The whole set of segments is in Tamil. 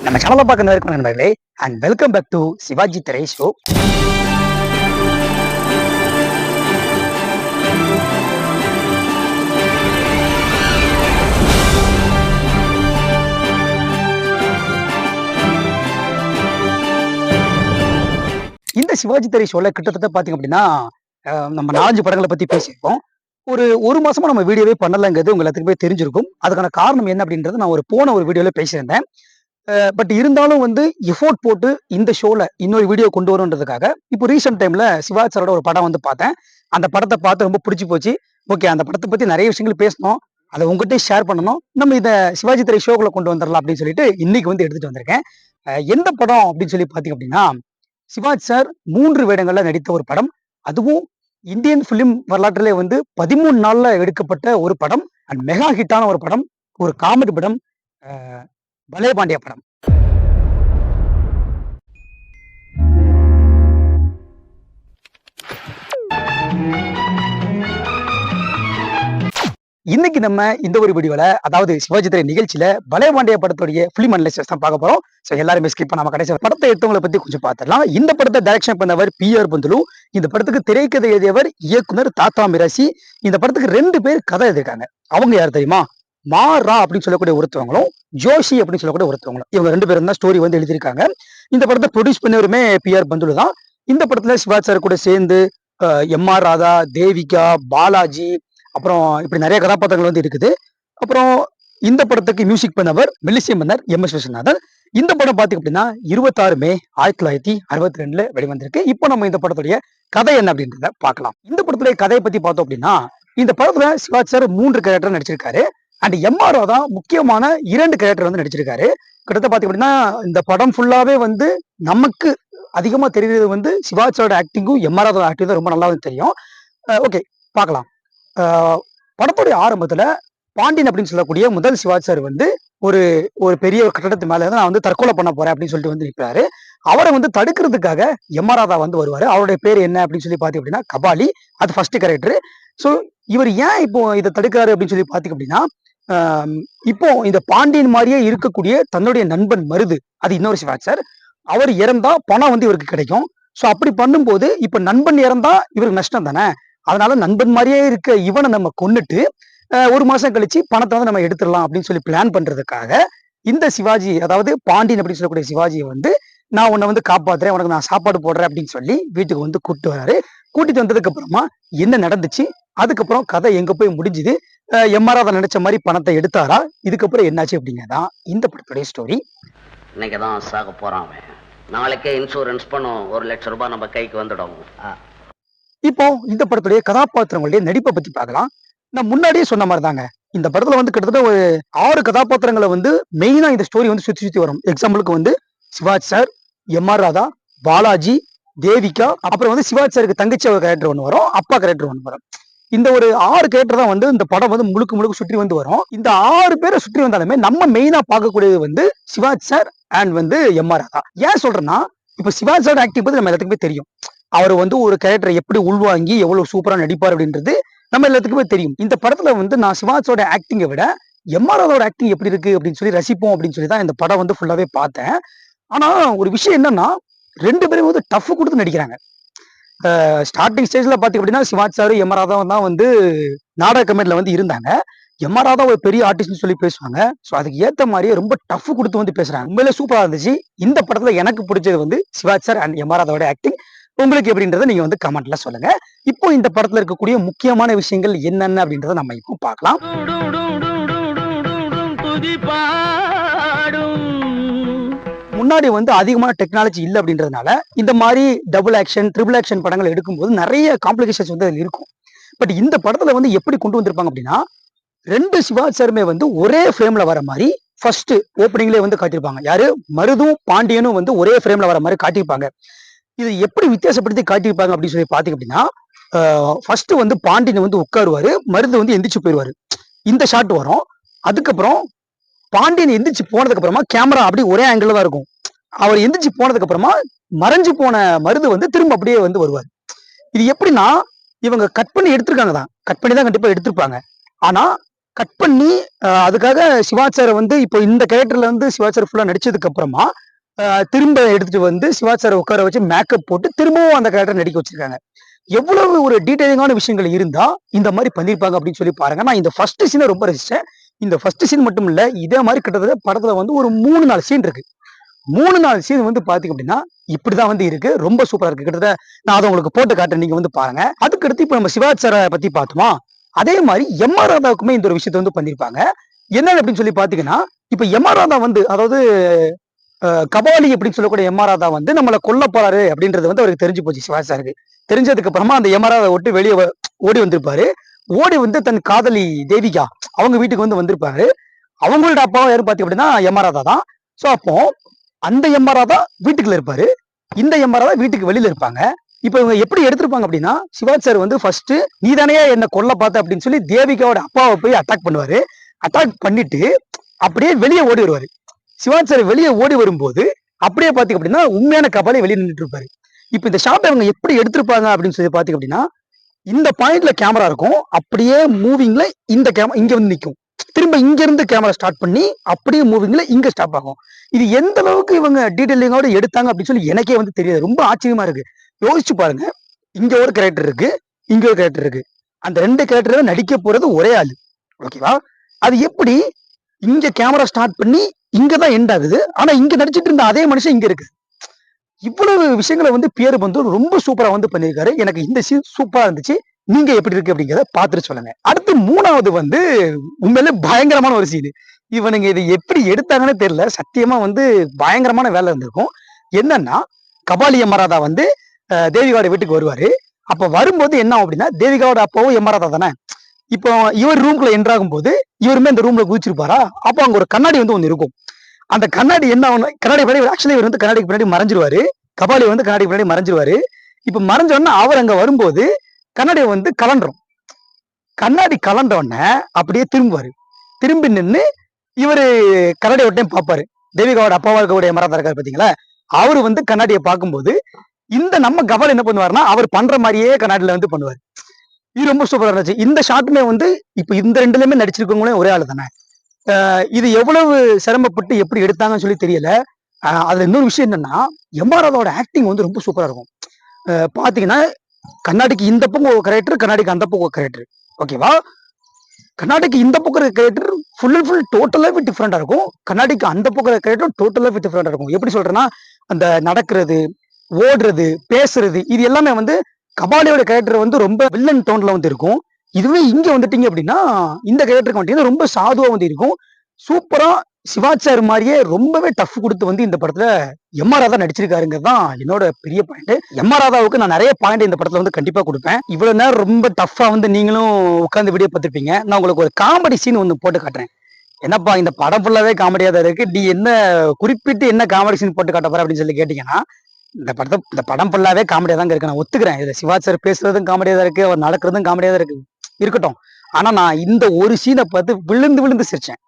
நம்ம சேனலை பார்க்க இருக்கும் நண்பர்களே and welcome back to Sivaji திரை ஷோ. இந்த சிவாஜி திரை ஷோல கிட்டத்தட்ட பாத்தீங்க அப்படின்னா நம்ம 4 படங்களை பத்தி பேசியிருக்கோம். ஒரு மாசமா நம்ம வீடியோவே பண்ணலங்கிறது உங்க எல்லாத்துக்குமே தெரிஞ்சிருக்கும். அதுக்கான காரணம் என்ன அப்படின்றது நான் போன வீடியோல பேசியிருந்தேன். பட் இருந்தாலும் எஃபோர்ட் போட்டு இந்த ஷோல இன்னொரு வீடியோ கொண்டு வரும்ன்றதுக்காக இப்போ ரீசெண்ட் டைம்ல சிவாஜி சாரோட ஒரு படம் பார்த்தேன். அந்த படத்தை பார்த்து ரொம்ப பிடிச்சி போச்சு. ஓகே, அந்த படத்தை பத்தி நிறைய விஷயங்கள் பேசணும், அதை உங்ககிட்ட ஷேர் பண்ணணும், நம்ம இதை சிவாஜி திரை ஷோக்குள்ள கொண்டு வந்துடலாம் அப்படின்னு சொல்லிட்டு இன்னைக்கு எடுத்துட்டு வந்திருக்கேன். எந்த படம் அப்படின்னு சொல்லி பாத்தீங்க அப்படின்னா, சிவாஜி சார் 3 வேடங்கள்ல நடித்த ஒரு படம். அதுவும் இந்தியன் பிலிம் வரலாற்றிலே 13 நாள்ல எடுக்கப்பட்ட ஒரு படம் அண்ட் மெகா ஹிட்டான ஒரு படம், ஒரு காமெடி படம், பலே பாண்டியா படம். இன்னைக்கு நம்ம இந்த ஒரு வீடியோல, அதாவது சிவாஜி திரை நிகழ்ச்சியில பலே பாண்டியா படத்துடைய பிலிம் அனலைசிஸ் தான் பார்க்க போறோம். சோ எல்லாருமே ஸ்கிப் பண்ணாம கடைசி படத்தை எடுத்தவங்களை பத்தி கொஞ்சம் பார்த்துடலாம். இந்த படத்தை டைரக்ஷன் பண்ணவர் பி.ஆர். பந்துலு. இந்த படத்துக்கு திரைக்கதை எழுதியவர் இயக்குனர் தாத்தா மிராசி. இந்த படத்துக்கு 2 பேர் கதை எழுதிருக்காங்க. அவங்க யார் தெரியுமா? மாரா அப்படின்னு சொல்லக்கூடிய ஒருத்தவங்களும், ஜோஷி அப்படின்னு சொல்லக்கூடிய ஒருத்தவங்களும். இவங்க 2 பேரும் தான் ஸ்டோரி எழுதியிருக்காங்க. இந்த படத்தை ப்ரொடியூஸ் பண்ணவருமே பி.ஆர். பந்துலு தான். இந்த படத்துல சிவாஜி சார் கூட சேர்ந்து எம்.ஆர். ராதா, தேவிகா, பாலாஜி, அப்புறம் இப்படி நிறைய கதாபாத்திரங்கள் இருக்குது. அப்புறம் இந்த படத்துக்கு மியூசிக் பண்ணவர் மெல்லிசை மன்னர் எம்.எஸ். விஸ்வநாதன். இந்த படம் பாத்தீங்க அப்படின்னா 26 மே 1962 வெளிவந்திருக்கு. இப்போ நம்ம இந்த படத்துடைய கதை என்ன அப்படின்றத பார்க்கலாம். இந்த படத்துடைய கதையை பத்தி பார்த்தோம் அப்படின்னா, இந்த படத்துல சிவாஜி சார் 3 கேரக்டர் நடிச்சிருக்காரு. And MR. ராதா முக்கியமான 2 கேரக்டர் நடிச்சிருக்காரு. கிட்டத்தட்ட பாத்தீங்க அப்படின்னா இந்த படம் ஃபுல்லாவே நமக்கு அதிகமா தெரியுது சிவாஜியோட ஆக்டிங்கும் எம்.ஆர். ராதா ஆக்டிங் தான் ரொம்ப நல்லா தெரியும். ஓகே, பார்க்கலாம். படத்துடைய ஆரம்பத்துல பாண்டியன் அப்படின்னு சொல்லக்கூடிய முதல் சிவாஜி சார் ஒரு ஒரு பெரிய கட்டடத்து மேல நான் தற்கொலை பண்ண போறேன் அப்படின்னு சொல்லிட்டு நிற்கிறாரு. அவரை தடுக்கிறதுக்காக எம்.ஆர். ராதா வருவாரு. அவருடைய பேர் என்ன அப்படின்னு சொல்லி பாத்தீங்க அப்படின்னா கபாலி. அது ஃபர்ஸ்ட் கேரக்டர். சோ இவர் ஏன் இப்போ இதை தடுக்கிறாரு அப்படின்னு சொல்லி பாத்தீங்க அப்படின்னா, இப்போ இந்த பாண்டியன் மாதிரியே இருக்கக்கூடிய தன்னுடைய நண்பன் மருது, அது இன்னொரு சிவாஜி சார், அவர் இறந்தா பணம் இவருக்கு கிடைக்கும். சோ அப்படி பண்ணும்போது இப்ப நண்பன் இறந்தா இவருக்கு நஷ்டம் தானே. அதனால நண்பன் மாதிரியே இருக்க இவனை நம்ம கொன்னுட்டு 1 மாசம் கழிச்சு பணத்தை நம்ம எடுத்துடலாம் அப்படின்னு சொல்லி பிளான் பண்றதுக்காக இந்த சிவாஜி, அதாவது பாண்டியன் அப்படின்னு சொல்லக்கூடிய சிவாஜியை நான் உன்னை காப்பாத்துறேன், உனக்கு நான் சாப்பாடு போடுறேன் அப்படின்னு சொல்லி வீட்டுக்கு கூப்பிட்டு வராரு. கூட்டிட்டு வந்ததுக்கு அப்புறமா என்ன நடந்துச்சு, அதுக்கப்புறம் கதை எங்க போய் முடிஞ்சுது, எம்.ஆர். ராதா நினைச்ச மாதிரி பணத்தை எடுத்தாரா, இதுக்கப்புறம் என்னாச்சு அப்படிங்கறதான் இந்த படத்துடைய ஸ்டோரி. இன்னைக்குதான் சாக போறான். நாளைக்கே இன்சூரன்ஸ் பண்ணும் 1 லட்சம் ரூபாய் நம்ம கைக்கு வந்துடும். இப்போ இந்த படத்துடைய கதாபாத்திரங்களுடைய நடிப்பை பத்தி பார்க்கலாம். நான் முன்னாடியே சொன்ன மாதிரி தாங்க, இந்த படத்துல கிட்டத்தட்ட ஒரு 6 கதாபாத்திரங்களை மெயினா இந்த ஸ்டோரி சுத்தி சுத்தி வரும். எக்ஸாம்பிளுக்கு சிவாஜி சார், எம்.ஆர். ராதா, பாலாஜி, தேவிகா, அப்புறம் சிவாஜி சாருக்கு தங்கச்சி கேரக்டர் ஒன்று வரும், அப்பா கேரக்டர் ஒன்று வரும். இந்த ஒரு 6 கேரக்டர் தான் இந்த படம் முழுக்க முழுக்க சுற்றி வரும். இந்த 6 பேரை சுற்றி வந்தாலுமே நம்ம மெயினா பார்க்கக்கூடியது Sivaji sir and MR. Radha. ஏன் சொல்றேன்னா, இப்ப சிவாஜி சார் ஆக்டிங் பத்தி நம்ம எல்லாத்துக்குமே தெரியும். அவர் ஒரு கேரக்டரை எப்படி உள்வாங்கி எவ்வளவு சூப்பரா நடிப்பார் அப்படின்றது நம்ம எல்லாத்துக்குமே தெரியும். இந்த படத்துல நான் சிவாஜியோட ஆக்டிங்கை விட எம்.ஆர். ராதாவோட ஆக்டிங் எப்படி இருக்கு அப்படின்னு சொல்லி ரசிப்போம் அப்படின்னு சொல்லி தான் இந்த படம் ஃபுல்லாவே பார்த்தேன். ஆனா ஒரு விஷயம் என்னன்னா, 2 பேரும் டஃப் கொடுத்து நடிக்கிறாங்க. ஸ்டார்டிங் ஸ்டேஜ்ல பாத்தீங்க அப்படின்னா சிவாஜி சார், எம்.ஆர். ராதா தான் நாடக கமெண்ட்ல இருந்தாங்க. எம்.ஆர். ராதா ஒரு பெரிய ஆர்டிஸ்ட்னு சொல்லி பேசுவாங்க. சோ அதுக்கு ஏத்த மாதிரியே ரொம்ப டஃப் கொடுத்து பேசுறாங்க. உண்மையிலே சூப்பரா இருந்துச்சு. இந்த படத்துல எனக்கு பிடிச்சது சிவாஜி சார் அண்ட் எம்.ஆர். ராதாவோட ஆக்டிங். உங்களுக்கு எப்படின்றத நீங்க கமெண்ட்ல சொல்லுங்க. இப்போ இந்த படத்துல இருக்கக்கூடிய முக்கியமான விஷயங்கள் என்னென்ன அப்படின்றத நம்ம இப்போ பார்க்கலாம். முன்னாடி அதிகமான டெக்னாலஜி இல்ல அப்படின்றதுனால இந்த மாதிரி டபுள் ஆக்ஷன், ட்ரிபிள் ஆக்ஷன் படங்கள் எடுக்கும்போது நிறைய காம்ப்ளிகேஷன்ஸ் அதுல இருக்கும். பட் இந்த படத்துல எப்படி கொண்டு வந்திருப்பாங்க அப்படின்னா, 2 சிவாஜி சாருமே ஒரே ஃப்ரேம்ல வர மாதிரி ஃபர்ஸ்ட் ஓப்பனிங்லேயே காட்டியிருப்பாங்க. யாரு? மருதும் பாண்டியனும் ஒரே ஃப்ரேம்ல வர மாதிரி காட்டியிருப்பாங்க. இது எப்படி வித்தியாசப்படுத்தி காட்டியிருப்பாங்க அப்படின்னு சொல்லி பாத்தீங்க அப்படின்னா, ஃபர்ஸ்ட் பாண்டியன் உட்காருவாரு, மருது எந்திரிச்சு போயிருவாரு. இந்த ஷாட் வரும். அதுக்கப்புறம் பாண்டியன் எந்திரிச்சு போனதுக்கு அப்புறமா கேமரா அப்படி ஒரே ஆங்கிள் தான் இருக்கும். அவர் எந்திரிச்சு போனதுக்கு அப்புறமா மறைஞ்சு போன மருது திரும்ப அப்படியே வருவார். இது எப்படின்னா, இவங்க கட் பண்ணி எடுத்திருக்காங்க தான், கட் பண்ணி தான் கண்டிப்பா எடுத்திருப்பாங்க. ஆனா கட் பண்ணி அதுக்காக சிவாச்சாரை வந்து இப்போ இந்த கேரக்டர்ல வந்து சிவாச்சார் ஃபுல்லா நடிச்சதுக்கு அப்புறமா திரும்ப எடுத்துட்டு வந்து சிவாச்சாரை உட்கார வச்சு மேக்கப் போட்டு திரும்பவும் அந்த கேரக்டர் நடிக்க வச்சிருக்காங்க. எவ்வளவு ஒரு டீடைலிங்கான விஷயங்கள் இருந்தா இந்த மாதிரி பண்ணிருப்பாங்க அப்படின்னு சொல்லி பாருங்க. நான் இந்த ஃபர்ஸ்ட் சீனை ரொம்ப ரசிச்சேன். இந்த ஃபர்ஸ்ட் சீன் மட்டும் இல்ல, இதே மாதிரி கிட்டத்தட்ட படத்துல வந்து ஒரு 3-4 சீன் இருக்கு. 3-4 சீன் வந்து பாத்தீங்க அப்படின்னா இப்படிதான் வந்து இருக்கு. ரொம்ப சூப்பரா இருக்கு. கிட்டத்தட்ட நான் அதை உங்களுக்கு போட்டு காட்டுறேன், நீங்க வந்து பாருங்க. அதுக்கடுத்து இப்ப நம்ம சிவாச்சாரை பத்தி பார்த்தோமா, அதே மாதிரி எம்.ஆர். ராதாவுக்குமே இந்த ஒரு விஷயத்தை வந்து பண்ணிருப்பாங்க. என்ன அப்படின்னு சொல்லி பாத்தீங்கன்னா, இப்ப எம்.ஆர். ராதா வந்து அதாவது கபாலி அப்படின்னு சொல்லக்கூடிய எம்.ஆர். ராதா வந்து நம்மளை கொல்ல போறாரு அப்படின்றது வந்து அவருக்கு தெரிஞ்சு போச்சு சிவாச்சாருக்கு. தெரிஞ்சதுக்கு அப்புறமா அந்த எம்.ஆர். ராதா விட்டு வெளியே ஓடி வந்திருப்பாரு. ஓடி வந்து தன் காதலி தேவிகா அவங்க வீட்டுக்கு வந்து வந்திருப்பாரு. அவங்களோட அப்பாவும் யாரும் பாத்தீங்க அப்படின்னா எம்.ஆர். ராதா தான். சோ அப்போ அந்த எம்.ஆர். ராதா வீட்டுக்குள்ள இருப்பாரு, இந்த எம்.ஆர். ராதா வீட்டுக்கு வெளியில இருப்பாங்க. இப்ப இவங்க எப்படி எடுத்திருப்பாங்க அப்படின்னா, சிவாச்சார் வந்து ஃபர்ஸ்ட் நீதானே என்ன கொல்ல பார்த்த அப்படின்னு சொல்லி தேவிகாவோட அப்பாவை போய் அட்டாக் பண்ணுவாரு. அட்டாக் பண்ணிட்டு அப்படியே வெளியே ஓடி வருவாரு. சிவாச்சாரி வெளியே ஓடி வரும்போது அப்படியே பாத்தீங்க அப்படின்னா உண்மையான கபாலி வெளியே நின்றுட்டு இருப்பாரு. இப்ப இந்த ஷாட் அவங்க எப்படி எடுத்திருப்பாங்க அப்படின்னு சொல்லி பாத்தீங்க அப்படின்னா, இந்த பாயிண்ட்ல கேமரா இருக்கும், அப்படியே மூவிங்ல இந்த கேமரா இங்க வந்து நிக்கும். திரும்ப இங்க இருந்து கேமரா ஸ்டார்ட் பண்ணி அப்படியே மூவிங்ல இங்க ஸ்டாப் ஆகும். இது எந்த அளவுக்கு இவங்க டீடைலிங்கோட எடுத்தாங்க அப்படின்னு சொல்லி எனக்கே வந்து தெரியாது. ரொம்ப ஆச்சரியமா இருக்கு. யோசிச்சு பாருங்க, இங்க ஒரு கேரக்டர் இருக்கு, இங்க ஒரு கேரக்டர் இருக்கு. அந்த 2 கேரக்டர் நடிக்க போறது ஒரே ஆளு. ஓகேவா? அது எப்படி இங்க கேமரா ஸ்டார்ட் பண்ணி இங்கதான் எண்ட் ஆகுது, ஆனா இங்க நடிச்சிட்டு இருந்த அதே மனுஷன் இங்க இருக்கு. இவ்வளவு விஷயங்களை வந்து பியர் பந்து ரொம்ப சூப்பரா வந்து பண்ணிருக்காரு. எனக்கு இந்த சீன் சூப்பரா இருந்துச்சு. நீங்க எப்படி இருக்கு அப்படிங்கிறத பார்த்துட்டு சொல்லுங்க. அடுத்து 3வது வந்து உண்மையிலே பயங்கரமான ஒரு சீன். இவனுங்க இதை எப்படி எடுத்தாங்கன்னு தெரியல. சத்தியமா வந்து பயங்கரமான வேலை இருந்திருக்கும். என்னன்னா, கபாலி எம்.ஆர். ராதா வந்து தேவிகாவோட வீட்டுக்கு வருவாரு. அப்ப வரும்போது என்ன ஆகும் அப்படின்னா, தேவிகாவோட அப்பாவும் எம்.ஆர். ராதா தானே. இப்போ இவர் ரூம்குள்ள என்ட்ராகும் போது இவருமே அந்த ரூம்ல குதிச்சிருப்பாரா. அப்போ அங்க ஒரு கண்ணாடி வந்து ஒண்ணு இருக்கும். அந்த கண்ணாடி என்ன ஆகும், கண்ணாடி பின்னாடி ஆக்சுவலி இவர் வந்து கண்ணாடிக்கு பின்னாடி மறைஞ்சிருவாரு. கபாலி வந்து கண்ணாடிக்கு பின்னாடி மறைஞ்சிருவாரு. இப்ப மறைஞ்ச உடனே அவர் அங்க வரும்போது கண்ணாடி வந்து கலண்டுரும். கண்ணாடி கலண்ட உடனே அப்படியே திரும்புவாரு. திரும்பி நின்னு இவரு கண்ணாடி ஒரு டைம் பார்ப்பாரு. தேவிகாவோட அப்பாவா இருக்கக்கூடிய எம்.ஆர். ராதா இருக்காரு பாத்தீங்களா, அவரு வந்து கண்ணாடியை பார்க்கும்போது இந்த நம்ம கபால் என்ன பண்ணுவாருன்னா, அவர் பண்ற மாதிரியே கண்ணாடியில வந்து பண்ணுவாரு. இது ரொம்ப சூப்பரா இருந்துச்சு. இந்த ஷாட்டுமே வந்து இப்ப இந்த 2லயுமே நடிச்சிருக்கவங்களே ஒரே ஆளு தானே. இது எவ்வளவு சிரமப்பட்டு எப்படி எடுத்தாங்கன்னு சொல்லி தெரியல. அதுல இன்னொரு விஷயம் என்னன்னா, எம்.ஆர். ராதாவோட ஆக்டிங் வந்து ரொம்ப சூப்பரா இருக்கும். பாத்தீங்கன்னா, கண்ணாடிக்கு இந்த பக்கம் ஒரு கேரக்டர், கண்ணாடிக்கு அந்த பக்கம் ஒரு கேரக்டர். ஓகேவா? கண்ணாடிக்கு இந்த பக்கம் இருக்க கேரக்டர் ஃபுல் அண்ட் ஃபுல் டோட்டலாவே டிஃப்ரெண்டா இருக்கும். கண்ணாடிக்கு அந்த பக்கம் இருக்க கேரக்டர் டோட்டலாவே டிஃப்ரெண்டா இருக்கும். எப்படி சொல்றேன்னா, அந்த நடக்கிறது, ஓடுறது, பேசுறது இது எல்லாமே வந்து கபாலியோட கேரக்டர் வந்து ரொம்ப வில்லன் டோன்ல வந்து இருக்கும். இதுவே இங்க வந்துட்டீங்க அப்படின்னா, இந்த கேரக்டருக்கு வந்துட்டீங்கன்னா ரொம்ப சாதுவா வந்து இருக்கும். சூப்பரா சிவாச்சார் மாதிரியே ரொம்பவே டஃப் கொடுத்து வந்து இந்த படத்துல எம்.ஆர். ராதா நடிச்சிருக்காருங்கிறது தான் என்னோட பெரிய பாயிண்ட். எம்.ஆர். ராதாவுக்கு நான் நிறைய பாயிண்ட் இந்த படத்துல வந்து கண்டிப்பா கொடுப்பேன். இவ்வளவு நேரம் ரொம்ப டஃப்பா வந்து நீங்களும் உட்கார்ந்து வீடியோ பார்த்திருப்பீங்க. நான் உங்களுக்கு ஒரு காமெடி சீன் ஒன்று போட்டு காட்டுறேன். என்னப்பா இந்த படம் ஃபுல்லாவே காமெடியா தான் இருக்கு, நீ என்ன குறிப்பிட்டு என்ன காமெடி சீன் போட்டு காட்ட போற அப்படின்னு சொல்லி கேட்டீங்கன்னா, இந்த படம் ஃபுல்லாவே காமெடியா தாங்க இருக்கு. நான் ஒத்துக்கிறேன். இதுல சிவாச்சார் பேசுறதும் காமெடியா தான் இருக்கு, அவர் நடக்கிறதும் காமெடியா தான் இருக்கு. இருக்கட்டும். ஆனா நான் இந்த ஒரு சீனை பார்த்து விழுந்து விழுந்து சிரிச்சேன்.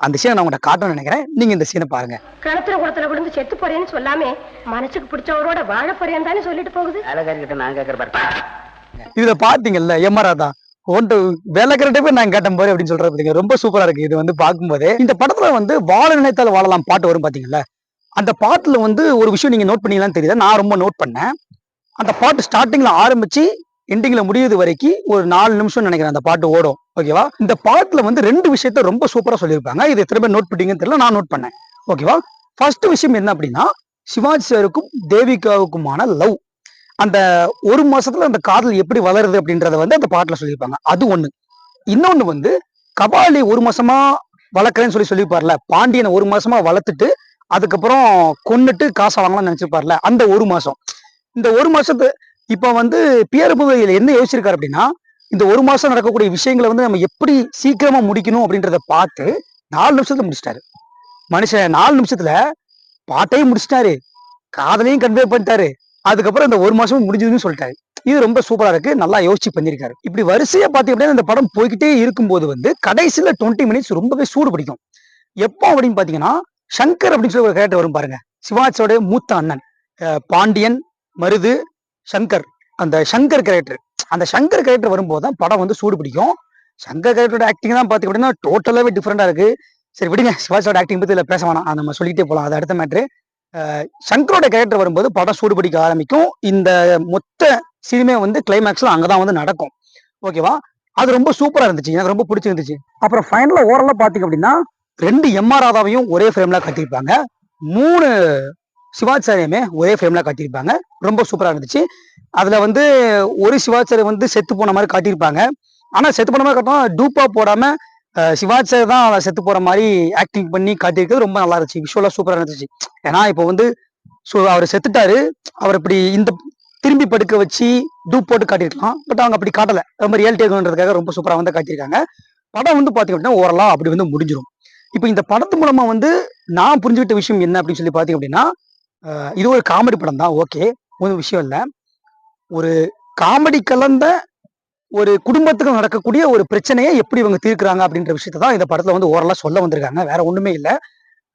அந்த சீனை நான் உங்கள்ட்ட காட்டணும்னு நினைக்கிறேன். நீங்க இந்த சீனை பாருங்க. கிணத்துல குளத்துல விழுந்து செத்து போறேன்னு சொல்லாமே மனசுக்கு பிடிச்சவரோட வாழ போறேன்னு தானே சொல்லிட்டு போகுது. வேலைக்காரிக்கிட்ட நான் கேட்கற பாரு. இதுல பாத்தீங்கல்ல எம்.ஆர். ராதா ஒன்று வேலைக்கிற போய் நான் கேட்டேன் பாரு அப்படின்னு சொல்றது பாத்தீங்க. ரொம்ப சூப்பரா இருக்கு. இது வந்து பார்க்கும்போதே இந்த படத்துல வந்து வாழ நினைத்தால் வாழலாம் பாட்டு வரும் பாத்தீங்கல்ல. அந்த பாட்டுல வந்து ஒரு விஷயம் நீங்க நோட் பண்ணீங்களான்னு தெரியல, நான் ரொம்ப நோட் பண்ணேன். அந்த பாட்டு ஸ்டார்டிங்ல ஆரம்பிச்சு எண்டிங்ல முடியுது வரைக்கும் ஒரு 4 நிமிஷம் நினைக்கிறேன் அந்த பாட்டு ஓடும். ஓகேவா? இந்த பாட்டுல வந்து 2 விஷயத்த ரொம்ப சூப்பரா சொல்லியிருப்பாங்க. இது திரும்ப நோட் பண்ணீங்கன்னு தெரியல, நான் நோட் பண்ணேன். ஓகேவா? ஃபர்ஸ்ட் விஷயம் என்ன அப்படின்னா, சிவாஜி சாருக்கும் தேவிகாவுக்குமான லவ், அந்த 1 மாசத்துல அந்த காதல் எப்படி வளருது அப்படின்றத வந்து அந்த பாட்டுல சொல்லியிருப்பாங்க. அது ஒண்ணு. இன்னொன்னு வந்து கபாலி 1 மாசமா வளர்க்குறேன்னு சொல்லியிருப்பார்ல, பாண்டியனை 1 மாசமா வளர்த்துட்டு அதுக்கப்புறம் கொன்னுட்டு காசை வாங்கலாம்னு நினைச்சிருப்பார்ல, அந்த 1 மாசம். இந்த 1 மாசத்து இப்ப வந்து பியர் புகையில என்ன யோசிச்சிருக்காரு அப்படின்னா, இந்த 1 மாசம் நடக்கக்கூடிய விஷயங்களை வந்து நம்ம எப்படி சீக்கிரமா முடிக்கணும் அப்படின்றத பார்த்து 4 நிமிஷத்துல முடிச்சிட்டாரு. மனுஷன் 4 நிமிஷத்துல பாட்டையும் முடிச்சிட்டாரு, காதலையும் கன்வே பண்ணிட்டாரு, அதுக்கப்புறம் இந்த 1 மாசமும் முடிஞ்சதுன்னு சொல்லிட்டாரு. இது ரொம்ப சூப்பரா இருக்கு. நல்லா யோசிச்சு பண்ணிருக்காரு. இப்படி வரிசையா பாத்தீங்க அப்படின்னா இந்த படம் போய்கிட்டே இருக்கும்போது வந்து கடைசியில 20 மினிட்ஸ் ரொம்பவே சூடு பிடிக்கும். எப்போ அப்படின்னு பாத்தீங்கன்னா, சங்கர் அப்படின்னு சொல்லி ஒரு கேரக்டர் வரும் பாருங்க. சிவாஜியோட மூத்த அண்ணன், பாண்டியன், மருது, சங்கர், அந்த சங்கர் கேரக்டர் வரும்போது தான் படம் வந்து சூடு பிடிக்கும். சங்கர் கேரக்டரோட ஆக்டிங் தான் பாத்தீங்க அப்படின்னா டோட்டலாவே டிஃப்ரெண்டா இருக்கு. சரி விடுங்க, சிவாஜியோட ஆக்டிங் பத்தி இதுல பேச வேணாம், அது நம்ம சொல்லிட்டே போலாம், அது அடுத்த மேட்ரு. சங்கரோட கேரக்டர் வரும்போது படம் சூடுபிடிக்க ஆரம்பிக்கும். இந்த மொத்த சினிமே வந்து கிளைமேக்ஸ்ல அங்கதான் வந்து நடக்கும். ஓகேவா? அது ரொம்ப சூப்பரா இருந்துச்சு, எனக்கு ரொம்ப பிடிச்சிருந்துச்சு. அப்புறம் ஃபைனலா ஓரளவு பாத்தீங்க அப்படின்னா 2 எம்.ஆர். ராதாவையும் ஒரே ஃப்ரேம்ல கட்டியிருப்பாங்க, 3 சிவாஜி சாரையுமே ஒரே ஃப்ரேம்ல காட்டியிருப்பாங்க. ரொம்ப சூப்பரா இருந்துச்சு. அதுல வந்து ஒரு சிவாஜி சார் வந்து செத்து போன மாதிரி காட்டியிருப்பாங்க. ஆனா செத்து போன மாதிரி காட்டினா டூப்பா போடாம சிவாஜி சார் தான் செத்து போற மாதிரி ஆக்டிங் பண்ணி காட்டியிருக்கிறது ரொம்ப நல்லா இருந்துச்சு. விஷுவலா சூப்பரா இருந்துச்சு. ஏன்னா இப்போ வந்து அவர் செத்துட்டாரு, அவர் இப்படி இந்த திரும்பி படுக்க வச்சு டூப் போட்டு காட்டியிருக்கலாம். பட் அவங்க அப்படி காட்டல, ரொம்ப ரியாலிட்டி இருக்குன்றதுக்காக ரொம்ப சூப்பரா வந்து காட்டியிருக்காங்க. படம் வந்து பாத்தீங்க அப்படின்னா ஓரளா அப்படி வந்து முடிஞ்சிடும். இப்போ இந்த படத்து மூலமா வந்து நான் புரிஞ்சுக்கிட்ட விஷயம் என்ன அப்படின்னு சொல்லி பாத்தீங்க அப்படின்னா, இது ஒரு காமெடி படம் தான், ஓகே, ஒரு விஷயம் இல்ல. ஒரு காமெடி கலந்த ஒரு குடும்பத்துக்கு நடக்கக்கூடிய ஒரு பிரச்சனையை எப்படி இவங்க தீர்க்கிறாங்க அப்படின்ற விஷயத்தை தான் இந்த படத்துல வந்து ஓரளா சொல்ல வந்திருக்காங்க. வேற ஒண்ணுமே இல்ல.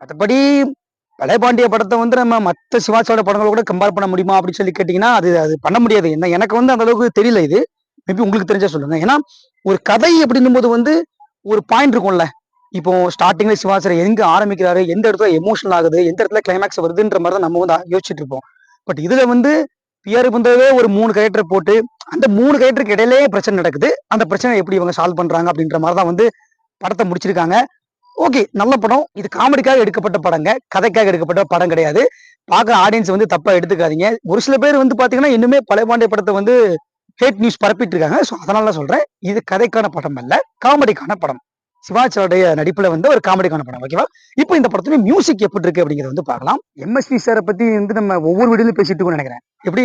மற்றபடி பழையபாண்டிய படத்தை வந்து நம்ம மற்ற சிவாஜியோட படங்களோட கூட கம்பேர் பண்ண முடியுமா அப்படின்னு சொல்லி கேட்டீங்கன்னா அது அது பண்ண முடியாது. என்ன எனக்கு வந்து அந்த அளவுக்கு தெரியல இது. மேபி உங்களுக்கு தெரிஞ்சா சொல்லுங்க. ஏன்னா ஒரு கதை அப்படின்னும் போது வந்து ஒரு பாயிண்ட் இருக்கும்ல. இப்போ ஸ்டார்டிங்ல சிவாஜி எங்க ஆரம்பிக்கிறாரு, எந்த இடத்துல எமோஷனல் ஆகுது, எந்த இடத்துல கிளைமேக்ஸ் வருதுன்ற மாதிரி தான் நம்ம வந்து யோசிச்சுட்டு இருப்போம். பட் இதுல வந்து பிஆர் பந்தவே ஒரு 3 கேரக்டர் போட்டு அந்த 3 கேரக்டருக்கு இடையிலேயே பிரச்சனை நடக்குது. அந்த பிரச்சனை எப்படி இவங்க சால்வ் பண்றாங்க அப்படின்ற மாதிரி தான் வந்து படத்தை முடிச்சிருக்காங்க. ஓகே, நல்ல படம். இது காமெடிக்காக எடுக்கப்பட்ட படங்க, கதைக்காக எடுக்கப்பட்ட படம் கிடையாது. பாக்குற ஆடியன்ஸ் வந்து தப்பா எடுத்துக்காதீங்க. ஒரு சில பேர் வந்து பாத்தீங்கன்னா இன்னுமே பழையபாண்டிய படத்தை வந்து ஹேட் நியூஸ் பரப்பிட்டு இருக்காங்க. ஸோ அதனால சொல்றேன், இது கதைக்கான படம் அல்ல, காமெடிக்கான படம். சிவாஜியோடைய நடிப்புல வந்து ஒரு காமெடிக்கான படம். ஓகேவா? இப்போ இந்த படத்துல மியூசிக் எப்படி இருக்கு அப்படிங்கறத வந்து பார்க்கலாம். எம்எஸ்வி சாரை பத்தி வந்து நம்ம ஒவ்வொரு வீடியோலையும் பேசிட்டு இருக்கோம்னு நினைக்கிறேன். எப்படி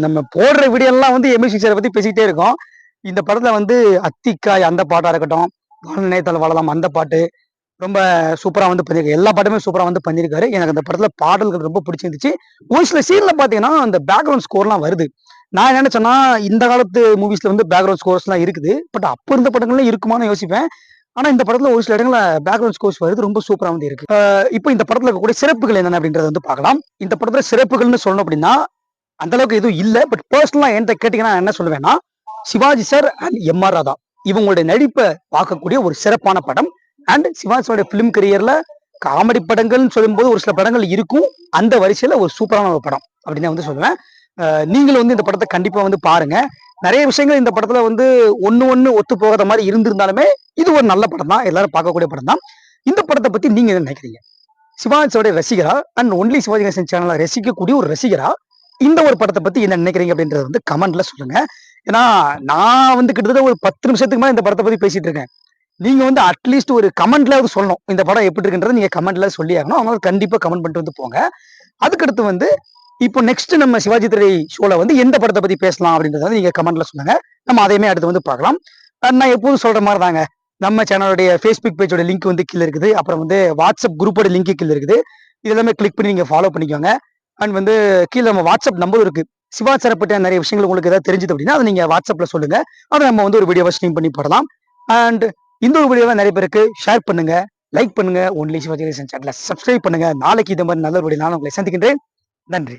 நம்ம போடுற வீடியோ எல்லாம் வந்து எம்எஸ்வி சாரை பத்தி பேசிக்கிட்டே இருக்கோம். இந்த படத்துல வந்து அத்திக்காய் அந்த பாட்டா இருக்கட்டும், நேத்தல் வாழலாம் அந்த பாட்டு ரொம்ப சூப்பரா வந்து பண்ணிருக்காரு. எல்லா பாட்டுமே சூப்பரா வந்து பண்ணிருக்காரு. எனக்கு அந்த படத்துல பாடல்கள் ரொம்ப பிடிச்சிருந்துச்சு. ஒரு சில சீன்ல பாத்தீங்கன்னா அந்த பேக்ரவுண்ட் ஸ்கோர்லாம் வருது. நான் என்ன நினைச்சேன்னா இந்த காலத்து மூவிஸ்ல வந்து பேக்ரவுண்ட் ஸ்கோர்ஸ் எல்லாம் இருக்குது. பட் அப்ப இருந்த படங்கள்ல இருக்குமான்னு யோசிப்பேன். ஆனா இந்த படத்துல ஒரு சில இடங்கள்ல பேக்ரவுண்ட் ஸ்கோர்ஸ் வருது, ரொம்ப சூப்பரா வந்து இருக்கு. இப்போ இந்த படத்துல இருக்கக்கூடிய சிறப்புகள் என்னென்ன அப்படின்றத வந்து பார்க்கலாம். இந்த படத்துல சிறப்புகள்னு சொல்லணும் அப்படின்னா அந்த அளவுக்கு எதுவும் இல்ல. பட் பர்சனலா என்கிட்ட கேட்டீங்கன்னா என்ன சொல்லுவேன்னா, Sivaji sir and MR. Radha இவங்களுடைய நடிப்பை பார்க்கக்கூடிய ஒரு சிறப்பான படம். அண்ட் சிவாஜியோட பிலிம் கரியர்ல காமெடி படங்கள்னு சொல்லும்போது ஒரு சில படங்கள் இருக்கும், அந்த வரிசையில ஒரு சூப்பரான ஒரு படம் அப்படின்னு வந்து சொல்லுவேன். நீங்களும் வந்து இந்த படத்தை கண்டிப்பா வந்து பாருங்க. நிறைய விஷயங்கள் இந்த படத்துல வந்து ஒண்ணு ஒத்து போகாத மாதிரி இருந்திருந்தாலுமே இது ஒரு நல்ல படம் தான், எல்லாரும் பார்க்கக்கூடிய படம் தான். இந்த படத்தை பத்தி நீங்க என்ன நினைக்கிறீங்க? சிவாஜியோட ரசிகரா அண்ட் ஒன்லி சிவாஜி கணேசன் சேனலை ரசிக்கக்கூடிய ஒரு ரசிகரா இந்த ஒரு படத்தை பத்தி என்ன நினைக்கிறீங்க அப்படின்றத வந்து கமெண்ட்ல சொல்லுங்க. ஏன்னா நான் வந்து கிட்டத்தட்ட ஒரு 10 நிமிஷத்துக்கு மேல இந்த படத்தை பத்தி பேசிட்டு இருக்கேன். நீங்க வந்து அட்லீஸ்ட் ஒரு கமெண்ட்லாவது சொல்லணும், இந்த படம் எப்படி இருக்குன்றத நீங்க கமெண்ட்ல சொல்லி ஆகணும். அவங்க கண்டிப்பா கமெண்ட் பண்ணிட்டு வந்து போங்க. அதுக்கடுத்து வந்து இப்போ நெக்ஸ்ட் நம்ம சிவாஜி திரை ஷோல வந்து எந்த படத்தை பத்தி பேசலாம் அப்படின்றத வந்து நீங்க கமெண்ட்ல சொல்லுங்க. நம்ம அதையுமே அடுத்து வந்து பார்க்கலாம். நான் எப்போதும் சொல்ற மாதிரி தாங்க, நம்ம சேனலுடைய ஃபேஸ்புக் பேஜோட லிங்க் வந்து கீழே இருக்குது. அப்புறம் வந்து வாட்ஸ்அப் குரூப்போட லிங்க் கீழே இருக்குது. இதெல்லாமே கிளிக் பண்ணி நீங்க ஃபாலோ பண்ணிக்கோங்க. அண்ட் வந்து கீழே நம்ம வாட்ஸ்அப் நம்பர் இருக்கு. சிவாஜி சாரை பற்றிய நிறைய விஷயங்கள் உங்களுக்கு ஏதாவது தெரிஞ்சது அப்படின்னா அதை நீங்க வாட்ஸ்அப்ல சொல்லுங்க. அதை நம்ம வந்து ஒரு வீடியோவை ஸ்ட்ரீம் பண்ணி போடலாம். அண்ட் இந்த ஒரு வீடியோவை நிறைய பேருக்கு ஷேர் பண்ணுங்க, லைக் பண்ணுங்க, ஒன்லி சிவாஜி சேனலை சப்ஸ்கிரைப் பண்ணுங்க. நாளைக்கு இந்த மாதிரி நல்ல ஒரு வீடியோ நான் உங்களை சந்திக்கின்றேன். நன்றி.